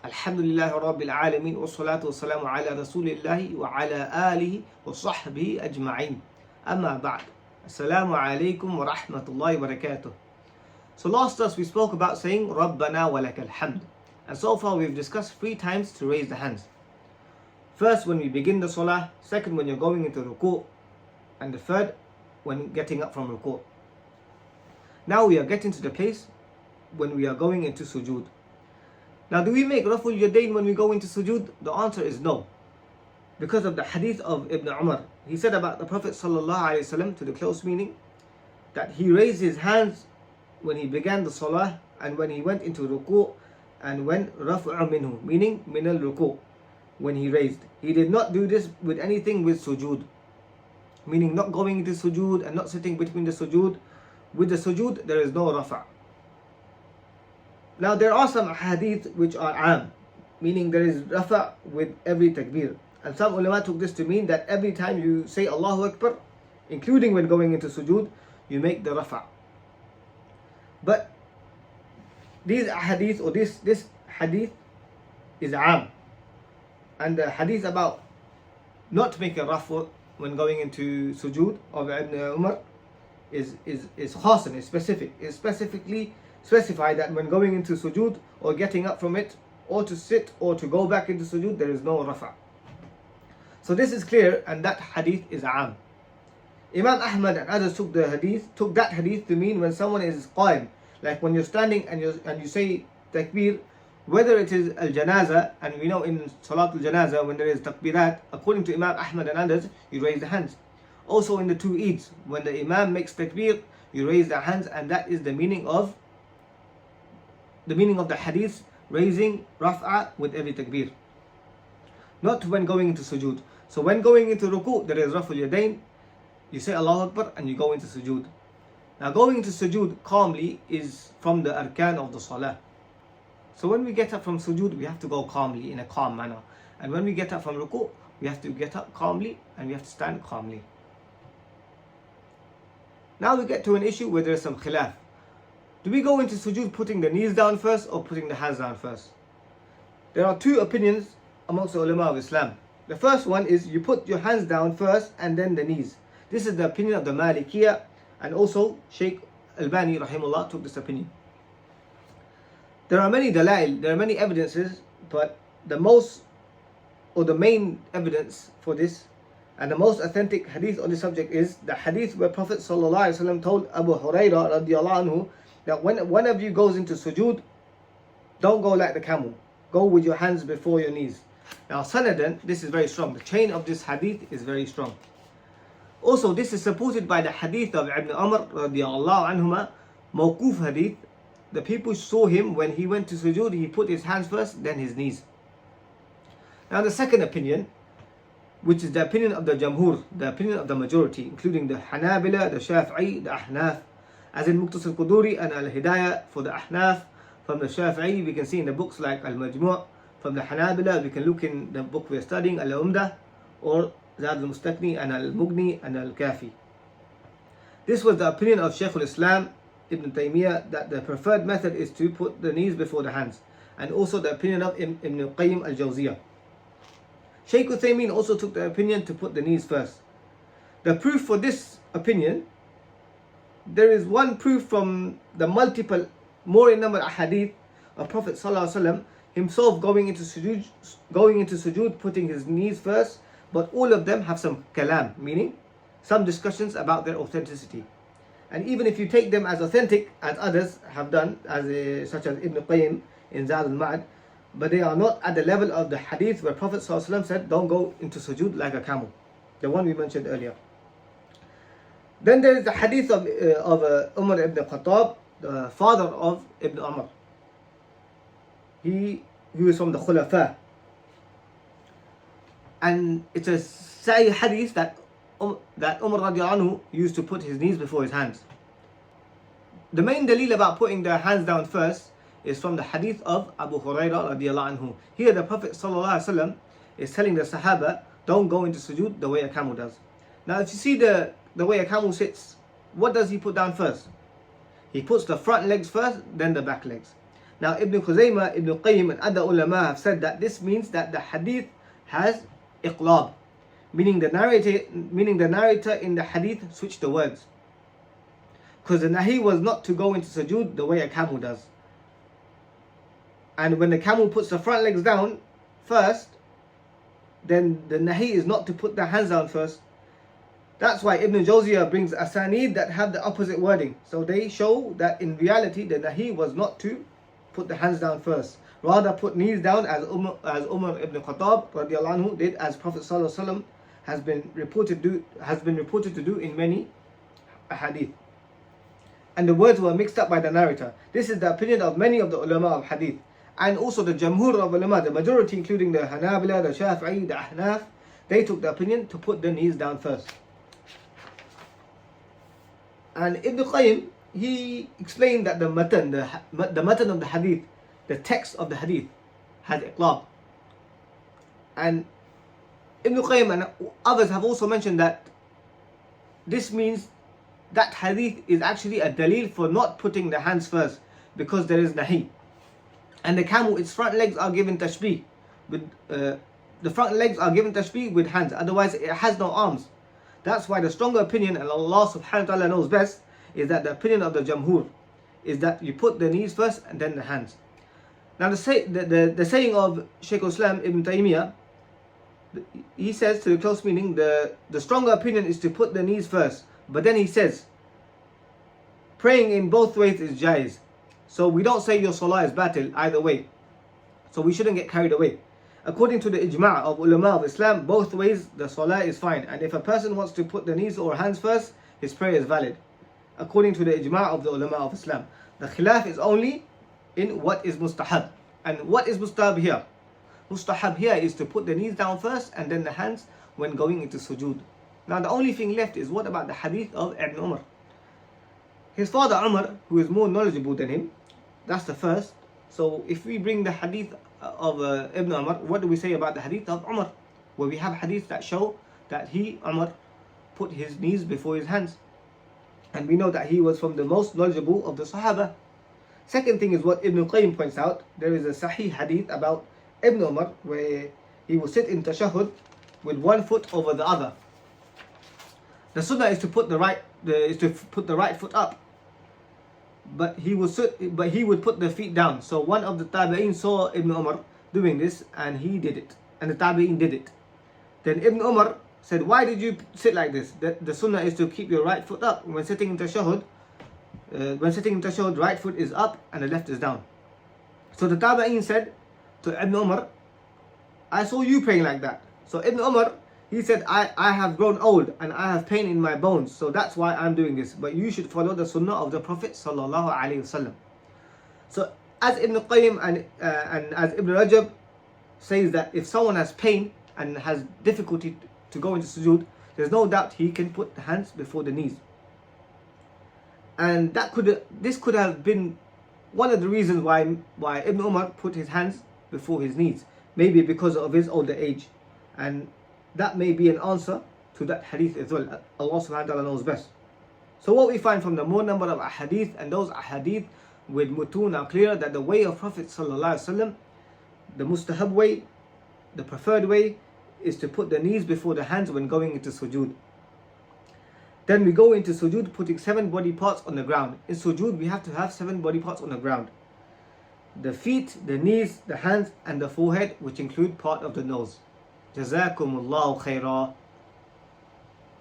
Alhamdulillah Rabbil Alameen wa salatu wa salamu ala Rasulillahi wa ala alihi wa sahbihi ajma'in. Amma ba'd. Assalamu alaikum wa rahmatullahi wa barakatuh. So last us we spoke about saying Rabbana wa lakal hamd. And so far we've discussed 3 times to raise the hands. First when we begin the salah, second when you're going into ruku', and the third when getting up from ruku'. Now we are getting to the place when we are going into sujood. Now, do we make raful yadayn when we go into sujood? The answer is no. Because of the hadith of Ibn Umar. He said about the Prophet ﷺ, to the close meaning, that he raised his hands when he began the salah and when he went into ruku' and when raf'a minhu, meaning min al ruku', when he raised. He did not do this with anything with sujood, meaning not going into sujood and not sitting between the sujood. With the sujood, there is no rafa'. Now there are some hadith which are am, meaning there is rafa' with every takbir. And some ulama took this to mean that every time you say Allahu Akbar, including when going into sujood, you make the rafa'. But these hadith or this hadith is am. And the hadith about not making rafa' when going into sujood of Ibn Umar is khasan, is specific. Is specifically specify that when going into sujood or getting up from it, or to sit or to go back into sujood, there is no rafa'. So this is clear, and that hadith is am. Imam Ahmad and others took that hadith to mean when someone is qaim, like when you're standing and you say takbir, whether it is al-janaza, and we know in Salatul Janaza when there is takbirat, according to Imam Ahmad and others, you raise the hands. Also in the 2 Eids, when the Imam makes takbir, you raise the hands, and that is the meaning of the hadith, raising raf'a with every takbir. Not when going into sujood. So when going into ruku', there is raf'ul yadayn, you say Allahu Akbar and you go into sujood. Now going into sujood calmly is from the arkan of the salah. So when we get up from sujood, we have to go calmly, in a calm manner. And when we get up from ruku', we have to get up calmly and we have to stand calmly. Now we get to an issue where there is some khilaf. Do we go into sujood putting the knees down first or putting the hands down first? There are 2 opinions amongst the ulama of Islam. The first one is you put your hands down first and then the knees. This is the opinion of the Malikiyah, and also Shaykh Albani rahimahullah took this opinion. There are many dalail, there are many evidences, but the main evidence for this and the most authentic hadith on this subject is the hadith where Prophet ﷺ told Abu Hurairah radiallahu anhu that when one of you goes into sujood, don't go like the camel. Go with your hands before your knees. Now sanadan, this is very strong. The chain of this hadith is very strong. Also, this is supported by the hadith of Ibn Umar radiallahu anhuma, mawquf hadith. The people saw him when he went to sujood, he put his hands first, then his knees. Now the second opinion, which is the opinion of the Jamhur, the opinion of the majority, including the Hanabila, the Shafi'i, the Ahnaf, as in Muqtas al-Quduri and al-Hidayah for the Ahnaf. From the Shafi'i, we can see in the books like al-Majmu'. From the Hanabila, we can look in the book we're studying, al-Umdah, or Zad al-Mustaqni and al-Mughni and al-Kafi. This was the opinion of Shaykh al-Islam Ibn Taymiyyah, that the preferred method is to put the knees before the hands, and also the opinion of Ibn Qayyim al-Jawziyah. Shaykh Uthaymeen also took the opinion to put the knees first. The proof for this opinion, there is one proof from the multiple, more in number ahadith of Prophet ﷺ himself going into sujood, putting his knees first, but all of them have some kalam, meaning some discussions about their authenticity. And even if you take them as authentic, as others have done, such as Ibn Qayyim in Zad al-Ma'ad, but they are not at the level of the hadith where Prophet ﷺ said, don't go into sujood like a camel, the one we mentioned earlier. Then there is the hadith of Umar ibn Khattab, the father of Ibn Umar. He is from the Khulafa. And it's a Sahih hadith that Umar radiallahu anhu used to put his knees before his hands. The main dalil about putting the hands down first is from the hadith of Abu Hurairah radiallahu anhu. Here the Prophet ﷺ is telling the Sahaba, don't go into sujood the way a camel does. Now if you see the way a camel sits, what does he put down first? He puts the front legs first, then the back legs. Now Ibn Khuzaymah, Ibn Qayyim and other ulama have said that this means that the hadith has iqlab, meaning the narrator in the hadith switched the words. Because the nahi was not to go into sujood the way a camel does. And when the camel puts the front legs down first, then the nahi is not to put the hands down first. That's why Ibn Jawziyah brings asanid that have the opposite wording. So they show that in reality the nahi was not to put the hands down first, rather put knees down as Umar ibn Khattab radiallahu anhu did, as Prophet sallallahu alaihi wasallam has been reported to do in many hadith. And the words were mixed up by the narrator. This is the opinion of many of the ulama of hadith, and also the jamhur of ulama, the majority including the Hanabila, the Shafi'i, the Ahnaf. They took the opinion to put the knees down first. And Ibn Qayyim, he explained that the matan of the hadith, the text of the hadith, had iqlab. And Ibn Qayyim and others have also mentioned that this means that hadith is actually a dalil for not putting the hands first, because there is nahi. And the camel, its front legs are given tashbih with the front legs are given tashbih with hands, otherwise it has no arms. That's why the stronger opinion, and Allah subhanahu wa ta'ala knows best, is that the opinion of the jamhur is that you put the knees first and then the hands. Now the saying of Shaykh Islam Ibn Taymiyyah, he says, to the close meaning, the stronger opinion is to put the knees first. But then he says, praying in both ways is jaiz. So we don't say your salah is batil either way. So we shouldn't get carried away. According to the ijma' of ulama of Islam, both ways the salah is fine. And if a person wants to put the knees or hands first, his prayer is valid. According to the ijma' of the ulama of Islam. The khilaf is only in what is mustahab. And what is mustahab here? Mustahab here is to put the knees down first and then the hands when going into sujood. Now the only thing left is, what about the hadith of Ibn Umar? His father Umar, who is more knowledgeable than him, that's the first. So if we bring the hadith of Ibn Umar, what do we say about the hadith of Umar? Where we have hadiths that show that Umar put his knees before his hands. And we know that he was from the most knowledgeable of the Sahaba. Second thing is what Ibn Qayyim points out. There is a Sahih hadith about Ibn Umar where he will sit in tashahhud with one foot over the other. The sunnah is to put the right foot up, but he would put the feet down. So one of the tabi'in saw Ibn Umar doing this, and he did it, and the tabi'in did it. Then Ibn Umar said, "Why did you sit like this? The sunnah is to keep your right foot up when sitting in tashahhud. Right foot is up and the left is down." So the tabi'in said to Ibn Umar, "I saw you praying like that." So Ibn Umar, he said, I have grown old and I have pain in my bones, so that's why I'm doing this. But you should follow the sunnah of the Prophet sallallahu alaihi wasallam. So as Ibn Qayyim and as Ibn Rajab says that if someone has pain and has difficulty to go into sujood, there's no doubt he can put the hands before the knees. And this could have been one of the reasons why Ibn Umar put his hands before his knees, maybe because of his older age. And that may be an answer to that hadith as well. Allah subhanahu wa ta'ala knows best. So what we find from the more number of ahadith, and those ahadith with mutun are clear, that the way of Prophet sallallahu alaihi wasallam, the mustahab way, the preferred way, is to put the knees before the hands when going into sujood. Then we go into sujood putting 7 body parts on the ground. In sujood we have to have 7 body parts on the ground: the feet, the knees, the hands and the forehead, which include part of the nose. Jazakumullahu khaira.